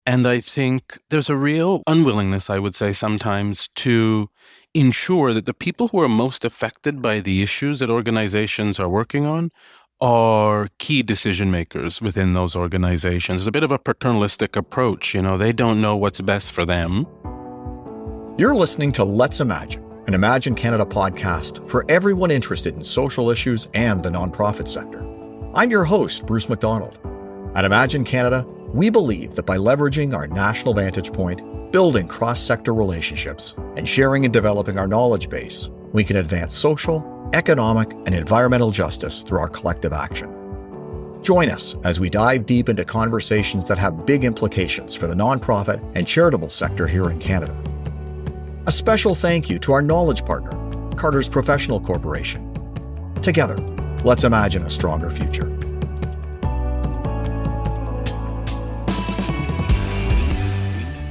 And I think there's a real unwillingness, I would say, sometimes to ensure that the people who are most affected by the issues that organizations are working on are key decision makers within those organizations. It's a bit of a paternalistic approach. They don't know what's best for them. You're listening to Let's Imagine, an Imagine Canada podcast for everyone interested in social issues and the nonprofit sector. I'm your host, Bruce McDonald. At Imagine Canada, we believe that by leveraging our national vantage point, building cross-sector relationships, and sharing and developing our knowledge base, we can advance social, economic, and environmental justice through our collective action. Join us as we dive deep into conversations that have big implications for the nonprofit and charitable sector here in Canada. A special thank you to our knowledge partner, Carter's Professional Corporation. Together, let's imagine a stronger future.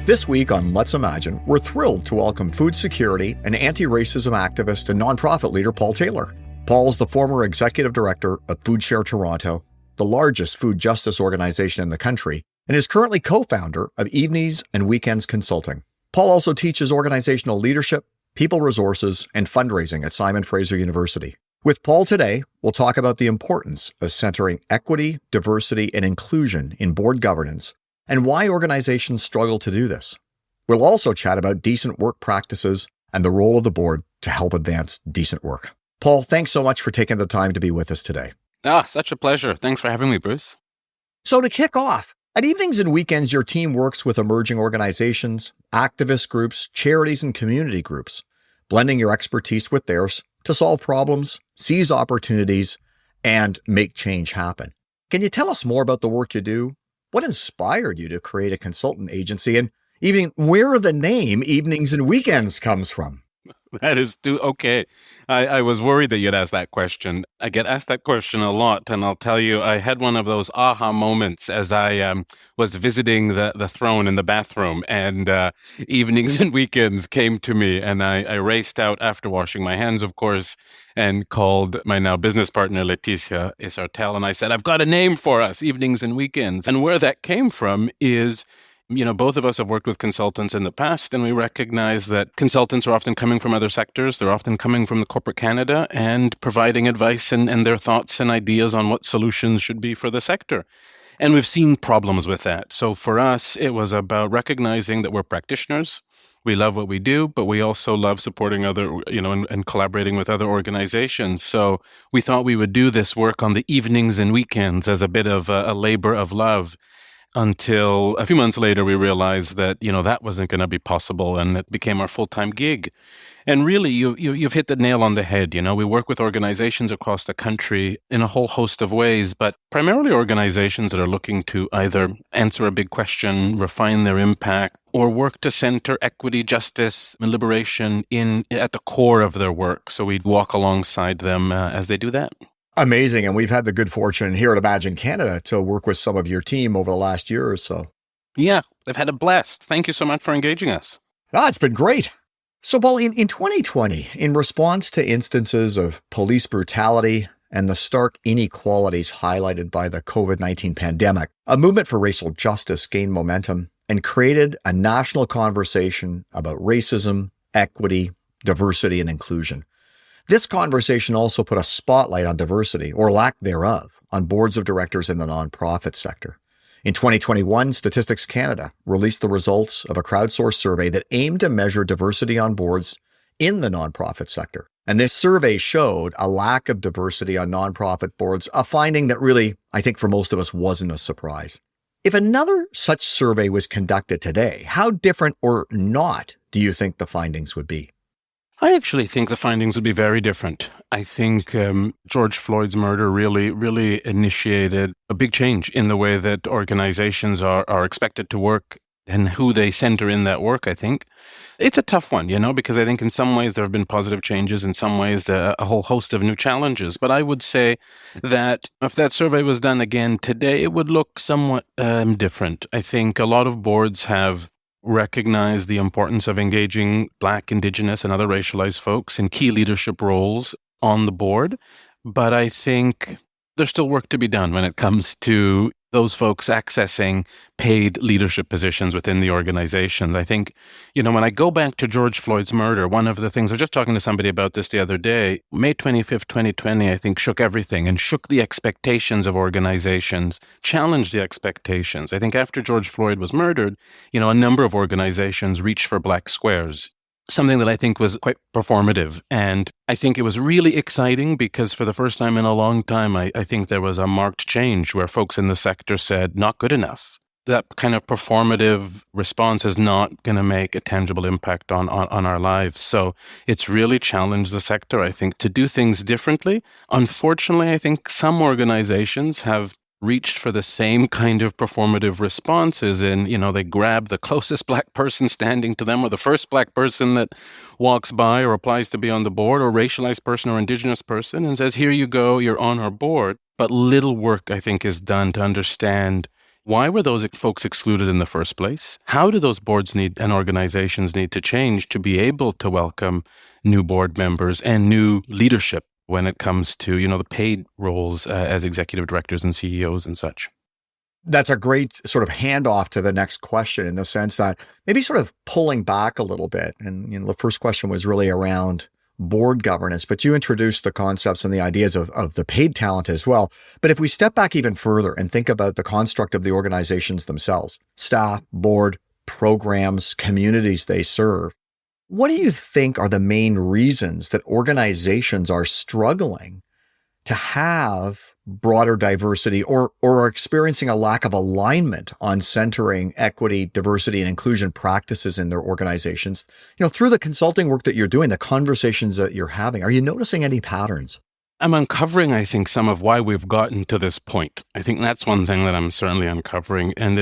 This week on Let's Imagine, we're thrilled to welcome food security and anti-racism activist and nonprofit leader Paul Taylor. Paul is the former executive director of Food Share Toronto, the largest food justice organization in the country, and is currently co-founder of Evenings and Weekends Consulting. Paul also teaches organizational leadership, people resources, and fundraising at Simon Fraser University. With Paul today, we'll talk about the importance of centering equity, diversity, and inclusion in board governance, and why organizations struggle to do this. We'll also chat about decent work practices and the role of the board to help advance decent work. Paul, thanks so much for taking the time to be with us today. Such a pleasure. Thanks for having me, Bruce. So to kick off, at Evenings and Weekends, your team works with emerging organizations, activist groups, charities, and community groups, blending your expertise with theirs to solve problems, seize opportunities, and make change happen. Can you tell us more about the work you do? What inspired you to create a consultant agency, and even where the name Evenings and Weekends comes from? That is okay. I was worried that you'd ask that question. I get asked that question a lot, and I'll tell you, I had one of those aha moments as I was visiting the throne in the bathroom, and Evenings and Weekends came to me, and I raced out after washing my hands, of course, and called my now business partner, Laetitia Isartel, and I said, I've got a name for us, Evenings and Weekends. And where that came from is, both of us have worked with consultants in the past, and we recognize that consultants are often coming from other sectors. They're often coming from the corporate Canada and providing advice and their thoughts and ideas on what solutions should be for the sector. And we've seen problems with that. So for us, it was about recognizing that we're practitioners. We love what we do, but we also love supporting other, and collaborating with other organizations. So we thought we would do this work on the evenings and weekends as a bit of a labor of love. Until a few months later, we realized that, that wasn't going to be possible, and it became our full-time gig. And really, you've hit the nail on the head. We work with organizations across the country in a whole host of ways, but primarily organizations that are looking to either answer a big question, refine their impact, or work to center equity, justice, and liberation at the core of their work. So we walk alongside them as they do that. Amazing. And we've had the good fortune here at Imagine Canada to work with some of your team over the last year or so. Yeah, they've had a blast. Thank you so much for engaging us. It's been great. So, Paul, in 2020, in response to instances of police brutality and the stark inequalities highlighted by the COVID-19 pandemic, a movement for racial justice gained momentum and created a national conversation about racism, equity, diversity, and inclusion. This conversation also put a spotlight on diversity, or lack thereof, on boards of directors in the nonprofit sector. In 2021, Statistics Canada released the results of a crowdsourced survey that aimed to measure diversity on boards in the nonprofit sector. And this survey showed a lack of diversity on nonprofit boards, a finding that really, I think for most of us, wasn't a surprise. If another such survey was conducted today, how different or not do you think the findings would be? I actually think the findings would be very different. I think George Floyd's murder really initiated a big change in the way that organizations are expected to work and who they center in that work, I think. It's a tough one, because I think in some ways there have been positive changes, in some ways a whole host of new challenges. But I would say that if that survey was done again today, it would look somewhat different. I think a lot of boards have recognize the importance of engaging Black, Indigenous, and other racialized folks in key leadership roles on the board. But I think there's still work to be done when it comes to those folks accessing paid leadership positions within the organization. I think, when I go back to George Floyd's murder, one of the things, I was just talking to somebody about this the other day, May 25th, 2020, I think shook everything and shook the expectations of organizations, challenged the expectations. I think after George Floyd was murdered, a number of organizations reached for black squares, something that I think was quite performative. And I think it was really exciting because for the first time in a long time, I think there was a marked change where folks in the sector said, not good enough. That kind of performative response is not going to make a tangible impact on our lives. So it's really challenged the sector, I think, to do things differently. Unfortunately, I think some organizations have reached for the same kind of performative responses, and they grab the closest black person standing to them, or the first black person that walks by or applies to be on the board, or racialized person or indigenous person, and says, here you go, you're on our board. But little work, I think, is done to understand, why were those folks excluded in the first place? How do those boards and organizations need to change to be able to welcome new board members and new leadership when it comes to, the paid roles as executive directors and CEOs and such? That's a great sort of handoff to the next question, in the sense that maybe sort of pulling back a little bit. And the first question was really around board governance, but you introduced the concepts and the ideas of the paid talent as well. But if we step back even further and think about the construct of the organizations themselves, staff, board, programs, communities they serve, what do you think are the main reasons that organizations are struggling to have broader diversity, or are experiencing a lack of alignment on centering equity, diversity, and inclusion practices in their organizations? Through the consulting work that you're doing, the conversations that you're having, are you noticing any patterns? I'm uncovering, I think, some of why we've gotten to this point. I think that's one thing that I'm certainly uncovering, and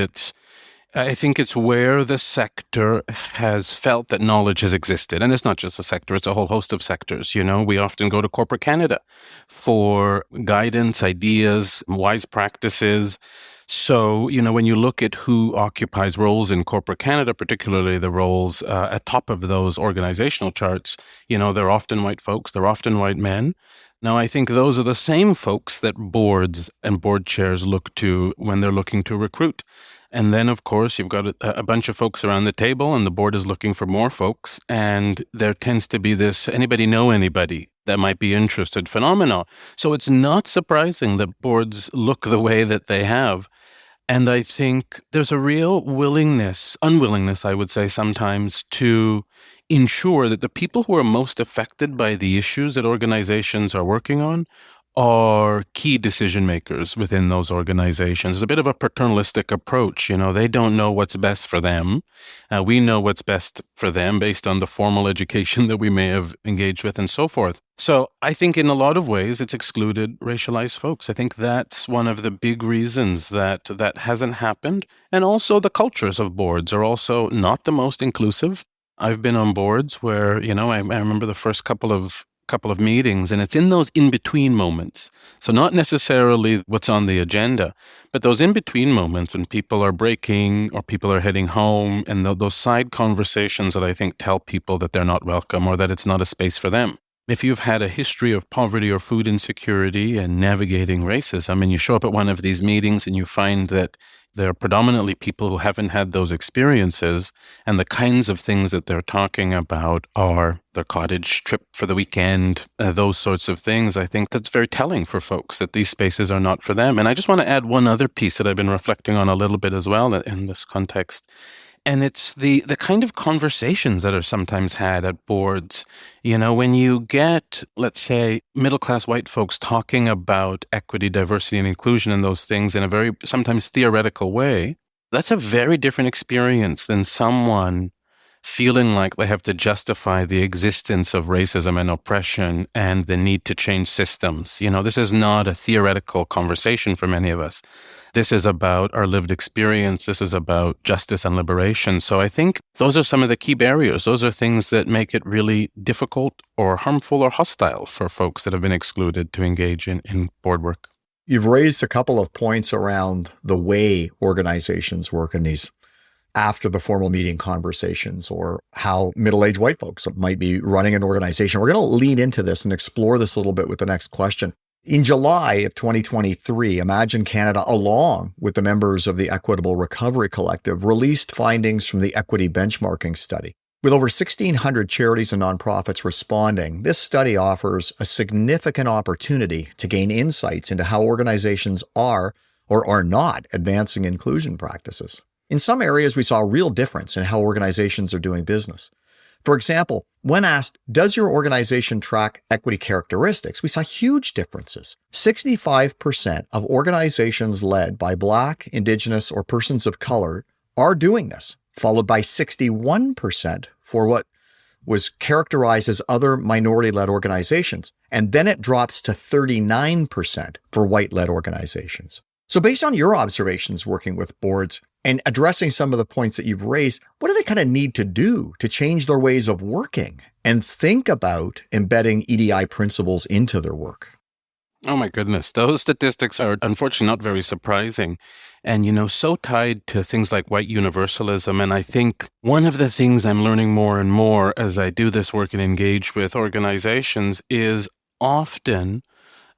I think it's where the sector has felt that knowledge has existed. And it's not just a sector, it's a whole host of sectors. We often go to corporate Canada for guidance, ideas, wise practices. So, when you look at who occupies roles in corporate Canada, particularly the roles at top of those organizational charts, they're often white folks, they're often white men. Now, I think those are the same folks that boards and board chairs look to when they're looking to recruit. And then, of course, you've got a bunch of folks around the table, and the board is looking for more folks. And there tends to be this anybody know anybody that might be interested phenomena. So it's not surprising that boards look the way that they have. And I think there's a real unwillingness, I would say sometimes, to ensure that the people who are most affected by the issues that organizations are working on are key decision makers within those organizations. It's a bit of a paternalistic approach. They don't know what's best for them. We know what's best for them based on the formal education that we may have engaged with and so forth. So I think in a lot of ways, it's excluded racialized folks. I think that's one of the big reasons that hasn't happened. And also the cultures of boards are also not the most inclusive. I've been on boards where, I remember the first couple of meetings, and it's in those in-between moments. So not necessarily what's on the agenda, but those in-between moments when people are breaking or people are heading home, and those side conversations that I think tell people that they're not welcome or that it's not a space for them. If you've had a history of poverty or food insecurity and navigating racism, and you show up at one of these meetings and you find that they're predominantly people who haven't had those experiences, and the kinds of things that they're talking about are their cottage trip for the weekend, those sorts of things. I think that's very telling for folks that these spaces are not for them. And I just want to add one other piece that I've been reflecting on a little bit as well in this context. And it's the kind of conversations that are sometimes had at boards. When you get, let's say, middle-class white folks talking about equity, diversity, and inclusion and those things in a very sometimes theoretical way, that's a very different experience than someone feeling like they have to justify the existence of racism and oppression and the need to change systems. This is not a theoretical conversation for many of us. This is about our lived experience. This is about justice and liberation. So I think those are some of the key barriers. Those are things that make it really difficult or harmful or hostile for folks that have been excluded to engage in board work. You've raised a couple of points around the way organizations work in these after the formal meeting conversations, or how middle-aged white folks might be running an organization. We're going to lean into this and explore this a little bit with the next question. In July of 2023, Imagine Canada, along with the members of the Equitable Recovery Collective, released findings from the equity benchmarking study. With over 1,600 charities and nonprofits responding, this study offers a significant opportunity to gain insights into how organizations are or are not advancing inclusion practices. In some areas, we saw a real difference in how organizations are doing business. For example, when asked, does your organization track equity characteristics? We saw huge differences. 65% of organizations led by Black, Indigenous, or persons of color are doing this, followed by 61% for what was characterized as other minority-led organizations. And then it drops to 39% for white-led organizations. So based on your observations working with boards and addressing some of the points that you've raised, what do they kind of need to do to change their ways of working and think about embedding EDI principles into their work? Oh my goodness, those statistics are unfortunately not very surprising and, so tied to things like white universalism. And I think one of the things I'm learning more and more as I do this work and engage with organizations is often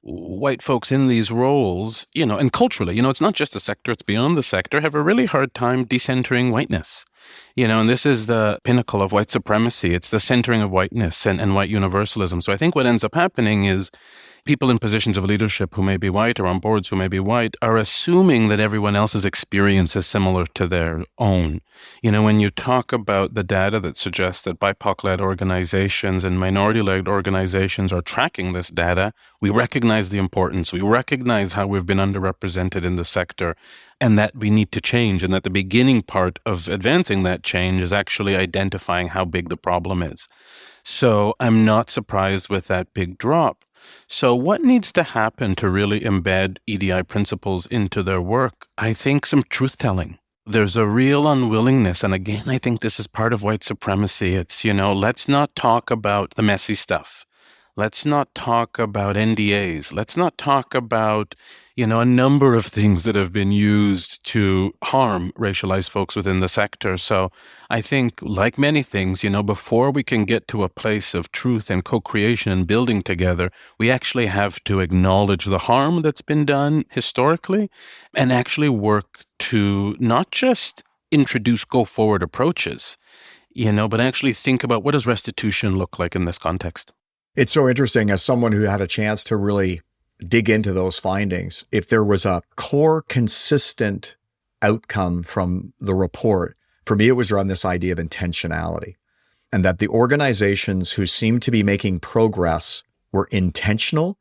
white folks in these roles, and culturally, it's not just the sector, it's beyond the sector, have a really hard time decentering whiteness. And this is the pinnacle of white supremacy. It's the centering of whiteness and white universalism. So I think what ends up happening is people in positions of leadership who may be white or on boards who may be white are assuming that everyone else's experience is similar to their own. When you talk about the data that suggests that BIPOC-led organizations and minority-led organizations are tracking this data, we recognize the importance. We recognize how we've been underrepresented in the sector and that we need to change, and that the beginning part of advancing that change is actually identifying how big the problem is. So I'm not surprised with that big drop. So what needs to happen to really embed EDI principles into their work? I think some truth-telling. There's a real unwillingness, and again, I think this is part of white supremacy. It's, let's not talk about the messy stuff. Let's not talk about NDAs. Let's not talk about, a number of things that have been used to harm racialized folks within the sector. So I think, like many things, before we can get to a place of truth and co-creation and building together, we actually have to acknowledge the harm that's been done historically and actually work to not just introduce go-forward approaches, but actually think about what does restitution look like in this context. It's so interesting, as someone who had a chance to really dig into those findings, if there was a core consistent outcome from the report, for me, it was around this idea of intentionality, and that the organizations who seemed to be making progress were intentional,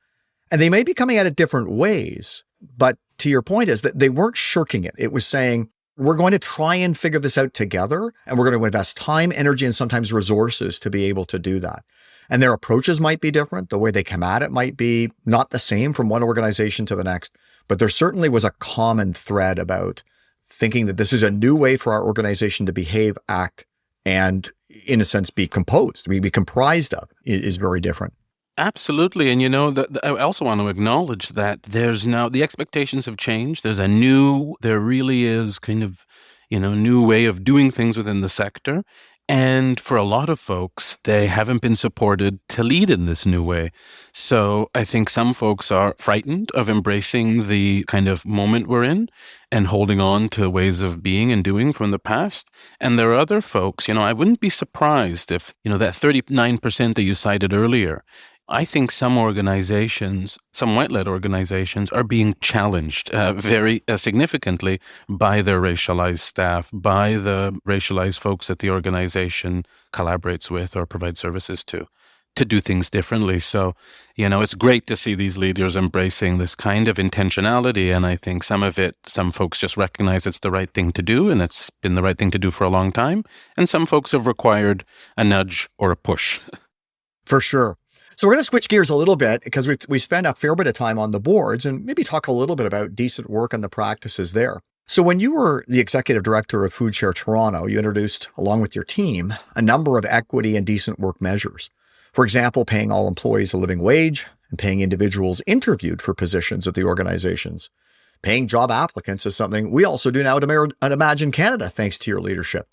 and they may be coming at it different ways. But to your point is that they weren't shirking it. It was saying, we're going to try and figure this out together, and we're going to invest time, energy, and sometimes resources to be able to do that. And their approaches might be different. The way they come at it might be not the same from one organization to the next. But there certainly was a common thread about thinking that this is a new way for our organization to behave, act, and in a sense be composed, be comprised of, is very different. Absolutely. And, I also want to acknowledge that there's now, the expectations have changed. There really is kind of, new way of doing things within the sector. And for a lot of folks, they haven't been supported to lead in this new way. So I think some folks are frightened of embracing the kind of moment we're in and holding on to ways of being and doing from the past. And there are other folks, I wouldn't be surprised if, that 39% that you cited earlier, I think some organizations, some white-led organizations, are being challenged very significantly by their racialized staff, by the racialized folks that the organization collaborates with or provides services to do things differently. So, it's great to see these leaders embracing this kind of intentionality. And I think some folks just recognize it's the right thing to do, and it's been the right thing to do for a long time. And some folks have required a nudge or a push. For sure. So we're going to switch gears a little bit because we spend a fair bit of time on the boards and maybe talk a little bit about decent work and the practices there. So when you were the executive director of FoodShare Toronto, you introduced, along with your team, a number of equity and decent work measures. For example, paying all employees a living wage and paying individuals interviewed for positions at the organizations. Paying job applicants is something we also do now at Imagine Canada, thanks to your leadership.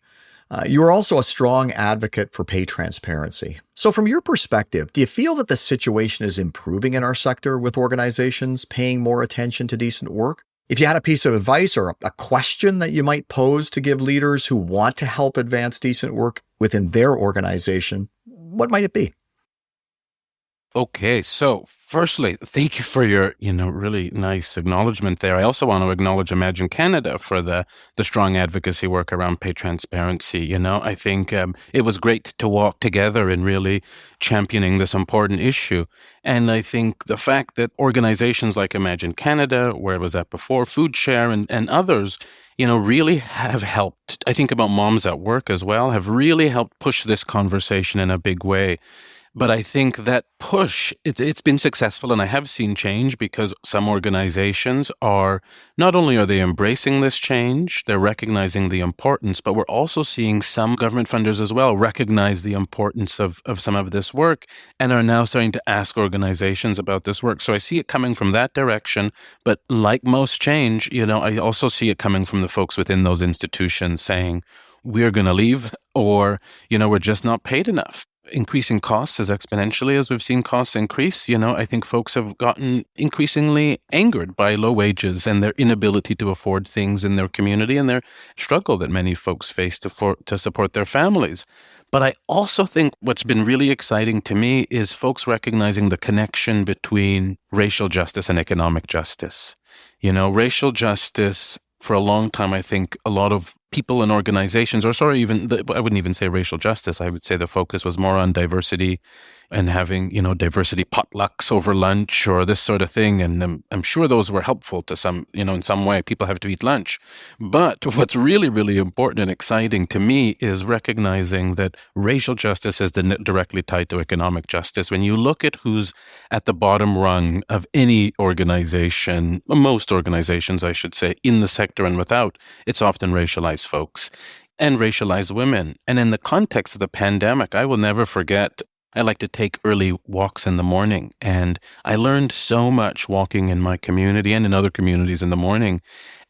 You are also a strong advocate for pay transparency. So, from your perspective, do you feel that the situation is improving in our sector with organizations paying more attention to decent work? If you had a piece of advice or a question that you might pose to give leaders who want to help advance decent work within their organization, what might it be? Okay, so firstly, thank you for your, really nice acknowledgement there. I also want to acknowledge Imagine Canada for the strong advocacy work around pay transparency. I think it was great to walk together in really championing this important issue. And I think the fact that organizations like Imagine Canada, where it was at before, Food Share and others, really have helped. I think about Moms at Work as well, have really helped push this conversation in a big way. But I think that push, it's been successful, and I have seen change because some organizations are, not only are they embracing this change, they're recognizing the importance, but we're also seeing some government funders as well recognize the importance of some of this work and are now starting to ask organizations about this work. So I see it coming from that direction, but like most change, I also see it coming from the folks within those institutions saying, we're going to leave, or, we're just not paid enough. Increasing costs as exponentially as we've seen costs increase, I think folks have gotten increasingly angered by low wages and their inability to afford things in their community and their struggle that many folks face to support their families. But I also think what's been really exciting to me is folks recognizing the connection between racial justice and economic justice. Racial justice, for a long time, I think a lot of people and organizations, I wouldn't even say racial justice. I would say the focus was more on diversity and having, diversity potlucks over lunch or this sort of thing. And I'm sure those were helpful to some, in some way. People have to eat lunch. But what's really, really important and exciting to me is recognizing that racial justice is directly tied to economic justice. When you look at who's at the bottom rung of any organization, most organizations, I should say, in the sector and without, it's often racialized folks and racialized women. And in the context of the pandemic, I will never forget, I like to take early walks in the morning. And I learned so much walking in my community and in other communities in the morning.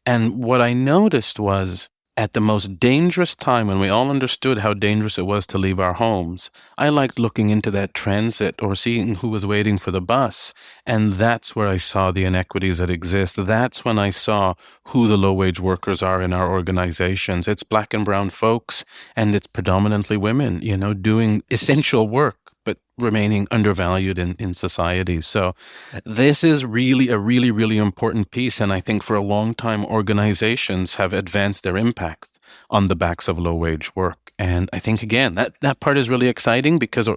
And what I noticed was at the most dangerous time when we all understood how dangerous it was to leave our homes, I liked looking into that transit or seeing who was waiting for the bus. And that's where I saw the inequities that exist. That's when I saw who the low-wage workers are in our organizations. It's Black and brown folks, and it's predominantly women, doing essential work, but remaining undervalued in society. So this is really a really, really important piece. And I think for a long time, organizations have advanced their impact on the backs of low-wage work. And I think, again, that part is really exciting because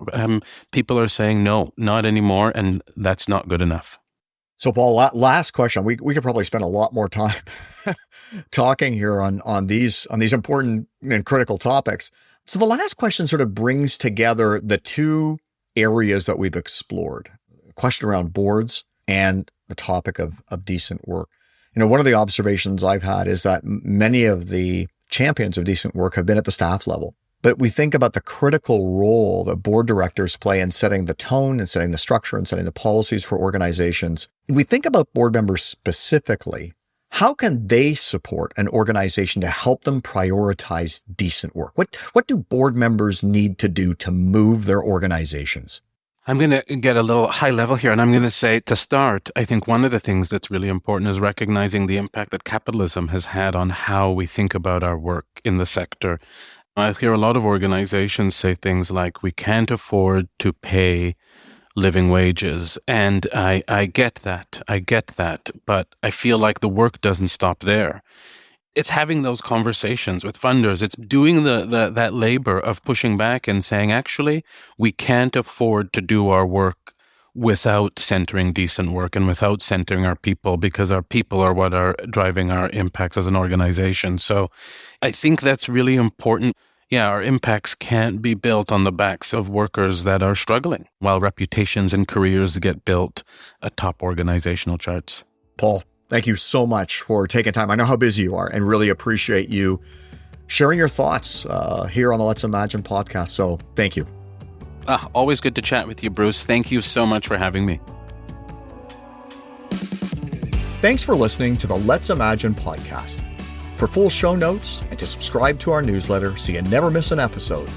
people are saying, no, not anymore. And that's not good enough. So, Paul, last question. We could probably spend a lot more time talking here on these important and critical topics. So the last question sort of brings together the two areas that we've explored, a question around boards and the topic of decent work. One of the observations I've had is that many of the champions of decent work have been at the staff level. But we think about the critical role that board directors play in setting the tone and setting the structure and setting the policies for organizations. We think about board members specifically. How can they support an organization to help them prioritize decent work? What do board members need to do to move their organizations? I'm going to get a little high level here, and I'm going to say, to start, I think one of the things that's really important is recognizing the impact that capitalism has had on how we think about our work in the sector. I hear a lot of organizations say things like, we can't afford to pay living wages. And I get that. But I feel like the work doesn't stop there. It's having those conversations with funders. It's doing that labor of pushing back and saying, actually, we can't afford to do our work without centering decent work and without centering our people, because our people are what are driving our impacts as an organization. So I think that's really important. Yeah, our impacts can't be built on the backs of workers that are struggling, while reputations and careers get built atop organizational charts. Paul, thank you so much for taking time. I know how busy you are and really appreciate you sharing your thoughts here on the Let's Imagine podcast. So thank you. Always good to chat with you, Bruce. Thank you so much for having me. Thanks for listening to the Let's Imagine podcast. For full show notes and to subscribe to our newsletter so you never miss an episode,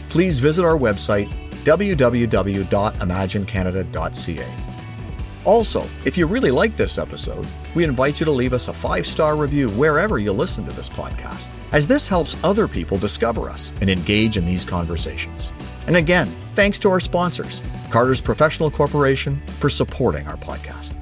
please visit our website, www.imaginecanada.ca. Also, if you really like this episode, we invite you to leave us a 5-star review wherever you listen to this podcast, as this helps other people discover us and engage in these conversations. And again, thanks to our sponsors, Carter's Professional Corporation, for supporting our podcast.